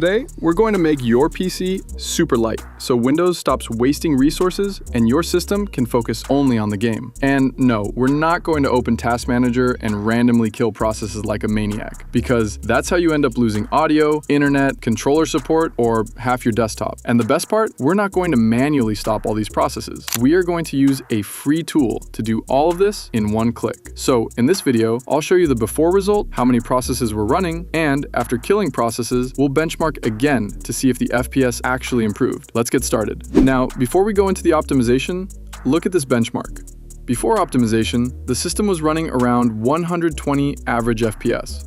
Today, we're going to make your PC super light, so Windows stops wasting resources and your system can focus only on the game. And no, we're not going to open Task Manager and randomly kill processes like a maniac, because that's how you end up losing audio, internet, controller support, or half your desktop. And the best part, we're not going to manually stop all these processes. We are going to use a free tool to do all of this in one click. So in this video, I'll show you the before result, how many processes we're running, and after killing processes, we'll benchmark again to see if the FPS actually improved. Let's get started. Now, before we go into the optimization, look at this benchmark. Before optimization, the system was running around 120 average FPS.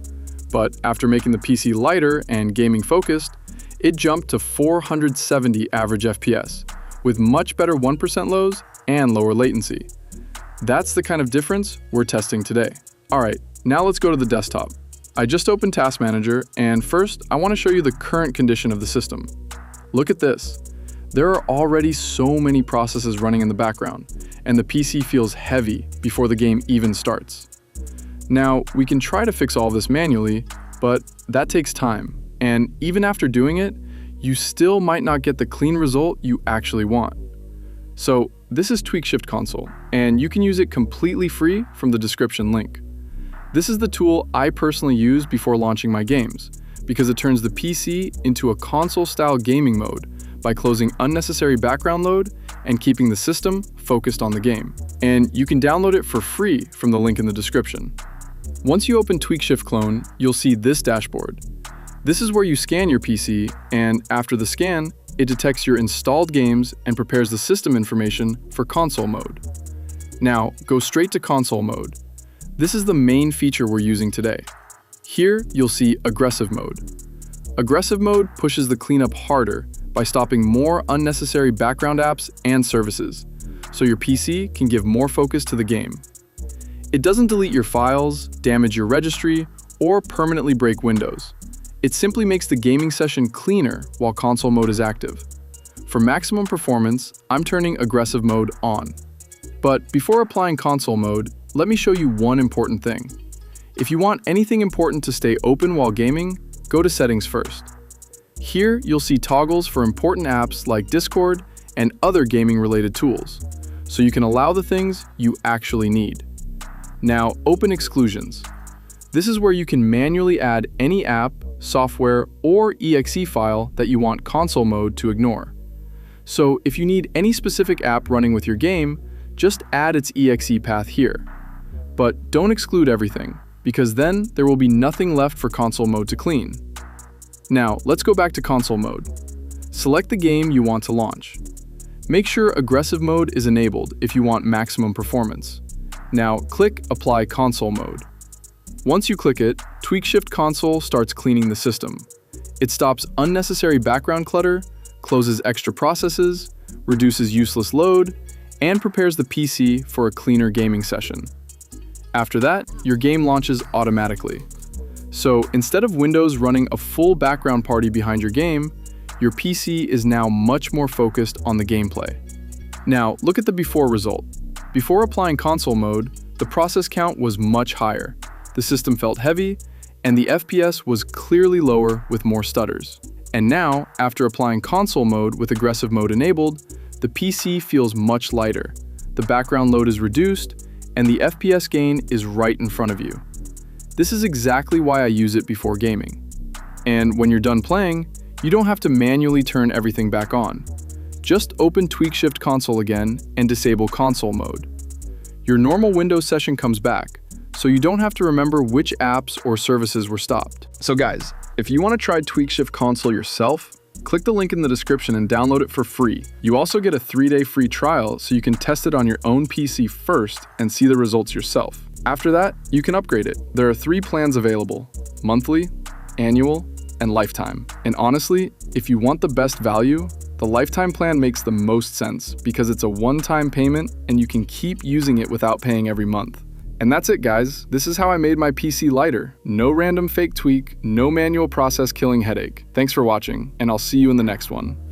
But after making the PC lighter and gaming focused, it jumped to 470 average FPS, with much better 1% lows and lower latency. That's the kind of difference we're testing today. Alright, now let's go to the desktop. I just opened Task Manager, and first, I want to show you the current condition of the system. Look at this. There are already so many processes running in the background, and the PC feels heavy before the game even starts. Now, we can try to fix all this manually, but that takes time, and even after doing it, you still might not get the clean result you actually want. So, this is TweakShift Console, and you can use it completely free from the description link. This is the tool I personally use before launching my games, because it turns the PC into a console-style gaming mode by closing unnecessary background load and keeping the system focused on the game. And you can download it for free from the link in the description. Once you open TweakShift Clone, you'll see this dashboard. This is where you scan your PC, and after the scan, it detects your installed games and prepares the system information for console mode. Now, go straight to console mode. This is the main feature we're using today. Here, you'll see Aggressive Mode. Aggressive Mode pushes the cleanup harder by stopping more unnecessary background apps and services, so your PC can give more focus to the game. It doesn't delete your files, damage your registry, or permanently break Windows. It simply makes the gaming session cleaner while console mode is active. For maximum performance, I'm turning Aggressive Mode on. But before applying console mode, let me show you one important thing. If you want anything important to stay open while gaming, go to Settings first. Here, you'll see toggles for important apps like Discord and other gaming-related tools, so you can allow the things you actually need. Now, open Exclusions. This is where you can manually add any app, software, or exe file that you want console mode to ignore. So if you need any specific app running with your game, just add its exe path here. But don't exclude everything, because then there will be nothing left for console mode to clean. Now, let's go back to console mode. Select the game you want to launch. Make sure Aggressive Mode is enabled if you want maximum performance. Now, click Apply Console Mode. Once you click it, TweakShift Console starts cleaning the system. It stops unnecessary background clutter, closes extra processes, reduces useless load, and prepares the PC for a cleaner gaming session. After that, your game launches automatically. So instead of Windows running a full background party behind your game, your PC is now much more focused on the gameplay. Now, look at the before result. Before applying console mode, the process count was much higher, the system felt heavy, and the FPS was clearly lower with more stutters. And now, after applying console mode with Aggressive Mode enabled, the PC feels much lighter, the background load is reduced, and the FPS gain is right in front of you. This is exactly why I use it before gaming. And when you're done playing, you don't have to manually turn everything back on. Just open TweakShift Console again and disable console mode. Your normal Windows session comes back, so you don't have to remember which apps or services were stopped. So guys, if you want to try TweakShift Console yourself, click the link in the description and download it for free. You also get a 3-day free trial so you can test it on your own PC first and see the results yourself. After that, you can upgrade it. There are 3 plans available: monthly, annual, and lifetime. And honestly, if you want the best value, the lifetime plan makes the most sense because it's a one-time payment and you can keep using it without paying every month. And that's it, guys. This is how I made my PC lighter. No random fake tweak, no manual process killing headache. Thanks for watching, and I'll see you in the next one.